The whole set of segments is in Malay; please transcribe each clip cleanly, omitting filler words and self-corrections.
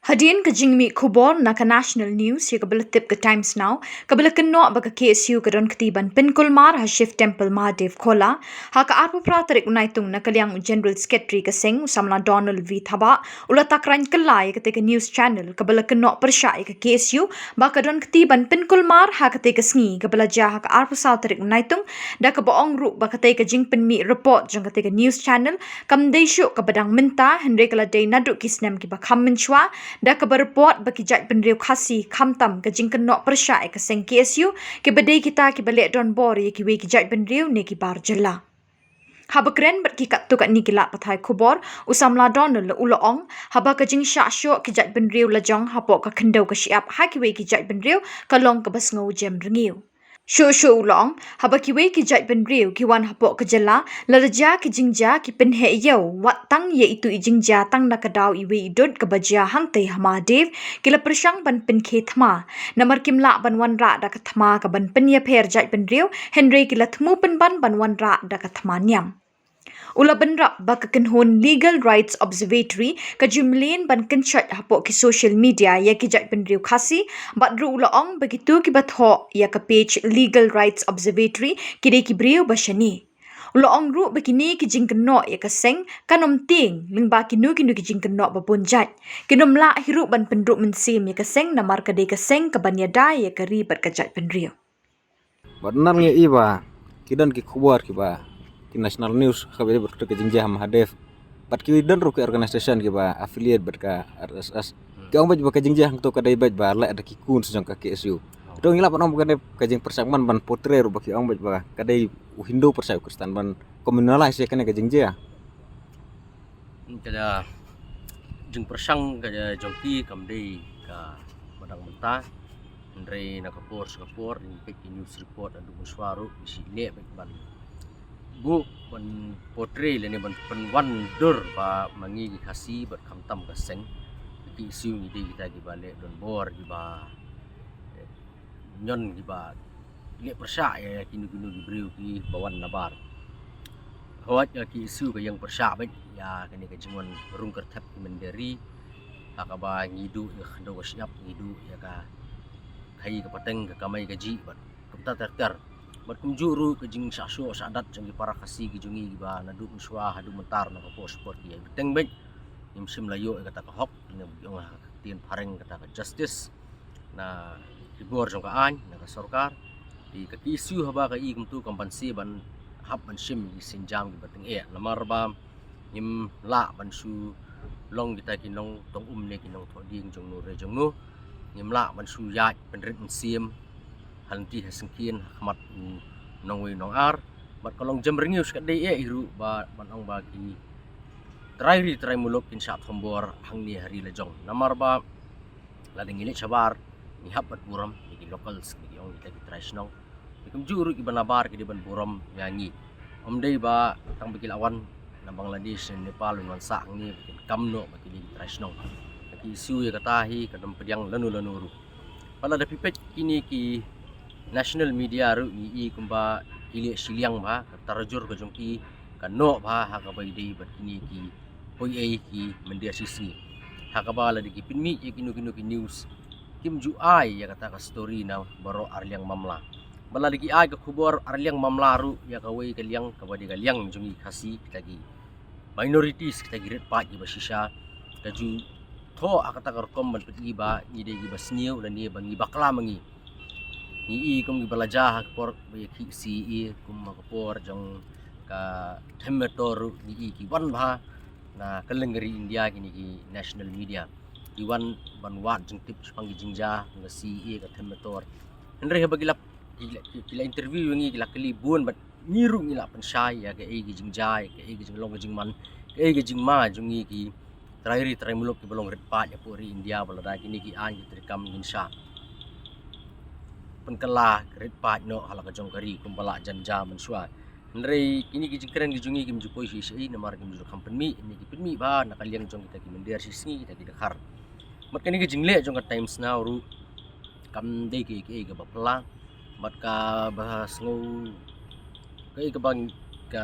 Hadin ka jingmi khubor na ka national news ya kabila tip ka Times Now kabila kenno baka KSU ka don ketiban Pinkulmar ha Shiv Temple Mahadev Khola ha ka arpu pratarik unaitung na kalyang General Secretary ka seng usamla Donald V Thaba ula takran kelai ka teka news channel kabila kenno persya ka KSU baka don ketiban Pinkulmar ha ka teka sngi kabila ja ha ka arpu sautarik unaitung da ka boong ru baka teka jingpen mi report jong ka teka news channel kam deisyo ka badang minta henry kala day naduk kisnem ki bakam menchwa da ka berpot baki jat penriu khasi khamtam ka jingkan nok persya ka seng KSU ke bedai kita ki balik don bor ye ki we ki jat penriu ne ki bar jela Habakren bat ki kat tu kat ni kilak pathai khubor usamla Donald ulo ong haba ka jing sha syo ki jat penriu la jong hapo ka khendau ka siap ha ki we ki jat penriu ka long ka bas ngau jem rengiu Shu ulong haba ki we ki jat penriu ki wan hapo ka jela la raja ki jingja ki penhe yo wat tang ye itu i jingja tang na ka daw i we idot ka bajia hang te hama dev kila persang ban pen khe thma namar kim la ban wan ra da ka thma ka ban pen ye pher jat penriu henry kila thmu pen ban wan ra da ka thma nyam Ula benrap baka kenhon Legal Rights Observatory ka jumlin ban kenchat hapo ki social media ya ki jat penriu khasi bat ru ula ong begitu ki batho ya ka page Legal Rights Observatory ki ki briu bashani Ula ong ru begini ki jingkeno ya ka seng kanom ting lingba ki nu ki jingkeno ba bonjat kinom la hiru ban pendru mensim ya ka seng namar ka de ka seng ka ban yada ya ka ri bat ka jat penriu Benar nge iba kidan ki kubar ki ba ki national news khabere berkata ke jingjah Mahadev bat ki dan ru ke organisation ki ba affiliate bat ka RSS ki ong baj ba ka jingjah to ka dai baj ba la ada ki kun sejong ka KSU dong ngila panong bukan ka jing persakman ban potre ru ba ki ong baj ba ka dai Hindu persak Kristen ban communalize ka ne ka jingjah kada jing persang kada jongki kam dei ka badang menta Andre nakapor ni pek news report adu muswaru isi le bek ban bu ban portray le ni ban wan dur ba mangi ki khasi bat khamtam ka seng ki siu ni dei kita ki bale don bor ki ba nyon ki ba le persya ya kinu ki briu ki bawan nabar hawat ya ki isu ka yang persya bek ya kani ka jimon rung kerthap ki menderi akaba ngidu ya khando ka siap ngidu ya ka khai ka pateng ka kamai ka ji bat kumta ter bat kumjuru ka jing sasyo sadat jang para kasi ki jungi ba nadu muswa hadu mentar na ko sport ki beteng bek imsim layo kata ka hok ni yung tin pareng kata ka justice na ibor jong ka an na ka sarkar di ka isu haba ka i kumtu kompansi ban hap ban sim ki sinjam ki bateng e lamar ba nim la ban su long kita kinong tong ne kinong thoding jong no re jong no nim la ban su ya ban rit sim hanti hasengkien khmat nongwi nong ar bat kolong jam ringius ka dei e iru ba manong ba ki try mulok kin sat hombor hang ni hari lejong namar ba lading ini sabar ni hap bat buram di locals ki ong kita ki try snong ikum juru ki banabar ki di ban buram nyanyi om dei ba tang bikil awan na Bangladesh Nepal wan sa ni bikin kamno ba ki di try snong ki isu ya katahi kadam pediang lanu ru pala da pipet kini ki national media ru i kumba ili siliang ba tarjur ka jongki kano ba ha ka bai dei bat kini ki poi ai ki mendia sisi ha ka bala di ki pinmi ki kinu ki news kim ju ai ya kata ka story na baro arliang mamla bala di ki ai ka khubor arliang mamla ru ya ka wei ka liang ka badi ka liang jongi khasi kita ki minorities kita ki ret pa ki basisha ka ju tho akata ka kom ban peti ba ni de ki basniu dan ni bangi bakla mangi ni kum gibalaja por ki si kum makapor jong ka themmetor ni ki wan bha na kalengri India kini ki national media ki wan ban wat jing tip pangi jingja nga si ka themmetor henry bagila kila interview ngi kila kali buon bat niru ngila pan sai ya ka ki jingja ka ki jinglong jing man ka ki jing ma jungi ki try mulok ki bolong ret pa ya puri India balada kini ki an ki trikam ginsha penkala red pat no hala ka jong kari kumbala janja mensua nrei kini ki jingkren ki jungi kim jupoi si sei namar kim ju company ni ki pinmi ba nakaliang jong kita ki mendir si singi kita ki dakhar mat kini ki jingle jong ka Times Now ru kam dei ki ka bapla mat ka bahas ngo ka bang ka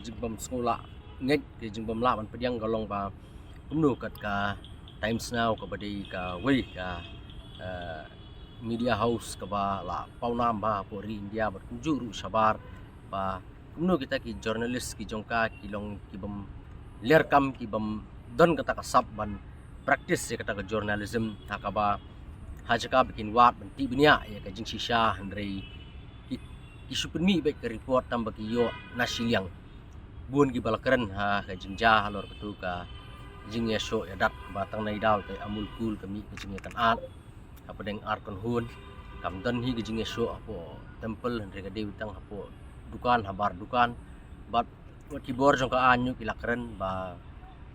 jingbam skola nget ki jingbam la ban pediang galong ba kumnu kat ka Times Now ka badai ka wei ka media house ka ba la paunam ba po ri India ba kunjuru sabar ba kumno kita ki journalist ki jongka ki long ki bam lerkam ki bam don kata ka sab ban practice ya kata ka journalism hakaba hajaka bikin wat ban ti binia ya ka jing shisha handrei ki supeni baik ke report tambah ki yo nasiliang bun ki balakaran ha ka jingja halor ketu ka jing ya show ya dat batang nai daw te amul kul kami ke jing kan at apa deng ar kon hun kam dan hi ke jing ya show apo temple handrei ka dewi tang apo dukan habar dukan bat ki bor jong ka anyu ki lakaran ba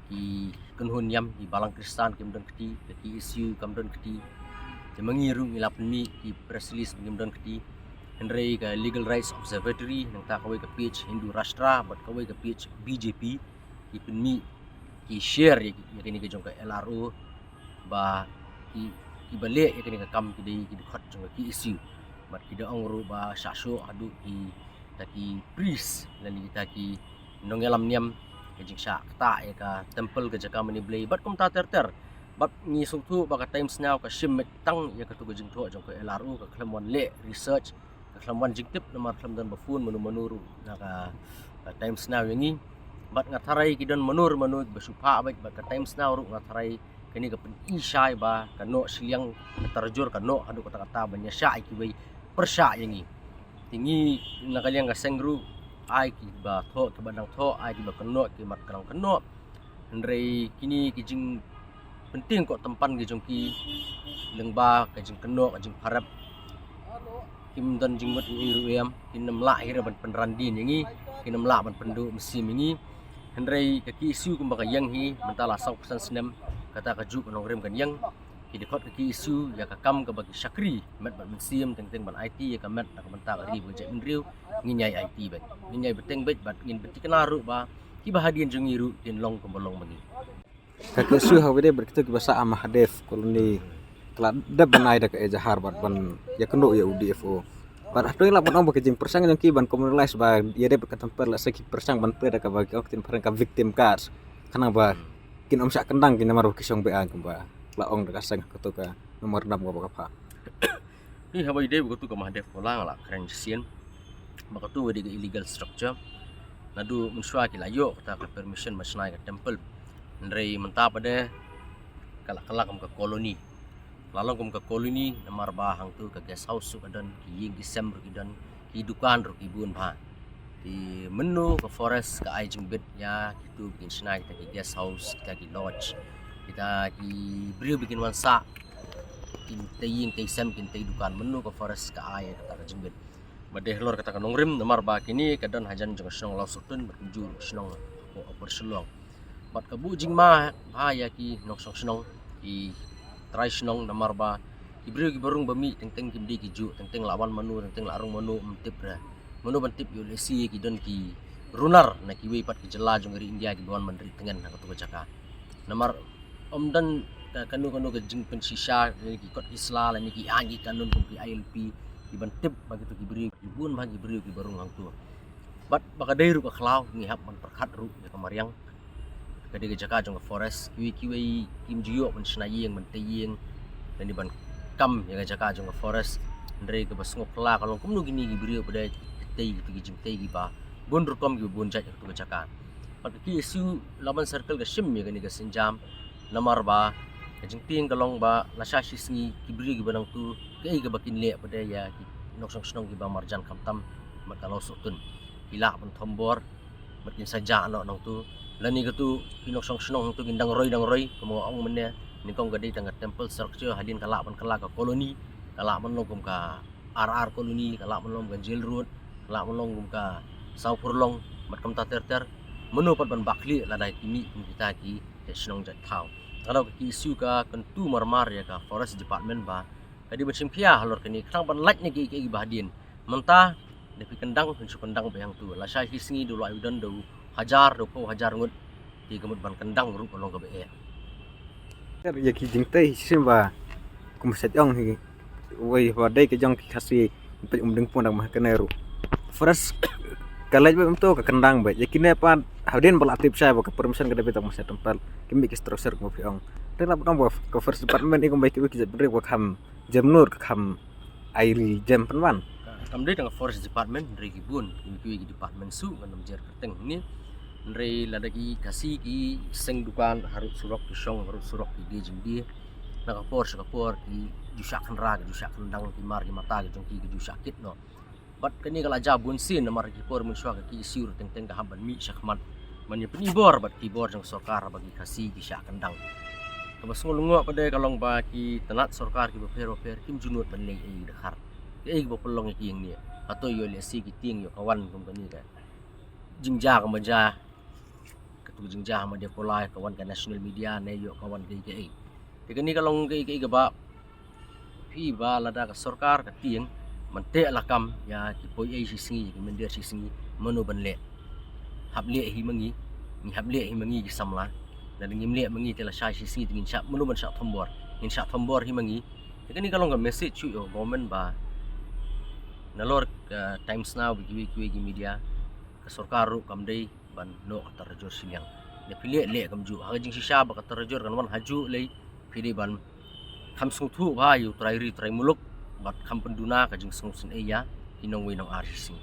ki kunhun yam ki balang kristan ki mdon keti ki issue kam don keti ke mangiru ngilap mi ki press release ki mdon keti Henry ka Legal Rights Observatory nang ta kawai ka page Hindu Rashtra bat kawai ka page BJP ki penmi ki share ya kini ka jong ka LRO ba ki balik ya kini ka kam ki dei ki dekat jong ki issue bat ki da ongru ba shasho adu ki taki priest dan kita ki nongelam niam kajing syak ta ya ka temple ka jaka mani blay bat kum ta ter bat ngi sung thu ba ka Times Now ka shim tang ya ka tu kajing thu jong ka LRU ka klamon le research ka klamon jingtip nomor klam dan bafun manu na ka Times Now yangi bat ngatharai ki don manur basupa ba ka Times Now ru ngatharai kini ka pen isai ba ka no siliang tarjur ka no adu kata banya syai ki bai persya yangi tinggi nakaliang ka sengru ai ki ba tho ke badang tho ai ki ba keno ki mat krang keno hendrei kini ki jing penting kok tempan ki jong ki lengba ka jing keno ka jing harap kim dan jing mot iru yam kinam la hira ban penrandin yangi kinam la ban pendu musim yangi hendrei ka ki isu kum ba ka yang hi mentala sau pesan senam kata ka ju nong rem kan yang ki dekot ki isu ya ka kam ka bagi syakri met ban musim teng ban IT ya ka met ka benta ka ri bujai menriu nginyai IT bet nginyai beteng bet bat ngin beti kenaru ba ki bahadian jungiru tin long kembolong mengi ka isu ha wede berkitu ki basa Mahadef koloni kala dab banai da ka jahar bat ban ya kendo ya UDFO bat atoi la ban ong ba jing persang jong ki ban communalize ba ya de ka tempel la seki persang ban pre da ka bagi ok tin parang ka victim cards kana ba kin om sak kendang kin namar ki song ba ka ba la ong da kasang ketu ka nomor 6 ka ba ni habai de begitu ka Mahadef kolang la keren sien makatu wedi ke illegal structure nadu mensua ki layo kata ka permission masnai ka temple ndrei menta pada kala kam ka koloni lalong kam ka koloni namar ba hang tu ka guest house su kadan ki ying December ki dan ki dukan ro ki bun ba di menu ka forest ka ai jingbet ya kitu bikin snai kita ki guest house kita ki lodge kita ki brio bikin wansa kin taying tay sem kin tay dukan menu ka forest ka ai kata ka jingbet badeh lor kata ka nongrim namar ba kini kadan hajan jong snong law sutun berkunjur snong ko berselong bat ka bu jing ma ha ya ki nok sok snong ki try snong namar ba ki brio ki barung bami teng ki ki ju teng lawan menu teng larung menu mtip ra menu bantip yo lesi ki don ki runar na ki wei pat ki jela jong ri India ki buan mandri tengen na ka tu jaka namar om dan kanu ke jing pen sisa ki kot isla la ni ki angi kanun kum ki ILP ki bantip begitu ki brio ki bun bagi brio ki barung hang tu bat baka dairu ka khlau ngi hap man perkhat ru ya kamariang kadi ke jaka jong forest kiwi kim jiyo man snayeng man tayeng dan di ban kam ya jaka jong forest ndrei ke basngok la kalong kumnu gini ki brio pada tei ki jing tei ki ba bun rukom ki bun jat tu jaka pat ki isu laban circle ke sim ya gani ke senjam namar ba jing ting kalong ba lasha sisngi ki brio ki banang tu ke ke bakin le pada ya ki nok song snong ki ba marjan kamtam mat kalau sutun ila ban thombor matin saja anak nong tu lani ketu kinok song snong tu gindang roi kemo ong menne ni kong gadi tang temple structure hadin kala ka koloni kala menlong ka RR koloni kala menlong ka jail road kala menlong ka saupurlong mat kam ta ter menu pat ban bakli la dai kini kita ki snong jat thau kalau ki isu ka kentu marmar ya ka forest department ba kadi macam kia halor kini krang ban laj ni ki bahadin mentah depi kendang hunsu kendang bayang tu la sai hisngi dulu ayudan do hajar ngut di kemut ban kendang ru kolong ke be ya ki jing tei simba kum set ong hi wei wadai ke jong ki khasi pe deng pon dang mah keneru fresh kalaj be umto ka kendang be yakine pan hadin bal aktif sai ba ka permission ke depi tak masa tempel kimi ki struktur mo pi ong Terap nang ke first department ikon baik kita beri wa kam jam nur kam airi jam penwan. Kamdai dengan forest department dari kibun ki department su nganam jer kerteng ni dari ladagi kasih ki seng dukan harus surok ki song harus surok ki dia jindi nak kapor ki jusakan rag jusakan dang ki mar ki mata ki jongki ki jusakit no bat kani kala jabun sin mar ki por mun syaka ki siur teng teng hamban mi syakman man ye penibor bat ki bor jong sokar bagi kasih ki syakan dang kabas ngulungo pada kalong ba ki tenat sokar ki befer kim junut ban lei ai dekhar ki bo pelong ki yang ni atau yo le si ki ting yo kawan kum kani ka jingja ka maja ketu jingja ma de polai kawan ka national media ne yo kawan ki kani kalong ki ga ba pi ba lada ka sokar ka ting mante lakam ya ki poi ai singi ki mendir singi mano ban le hable hi mangi ni hable hi mangi ki samla dan ngim le mangi tela sai singi tingin syak mano ban syak thombor ngin syak thombor hi mangi kani kalong ka message chu yo government ba nalor times now ki media ka sarkar ru kamdai ban no atarjor silang ne pile le kamju ha jing sisa ba atarjor kan wan haju le pili ban kham sung thu ba yu trai muluk bat kham penduna ka jing sung sun eya inong winong arsi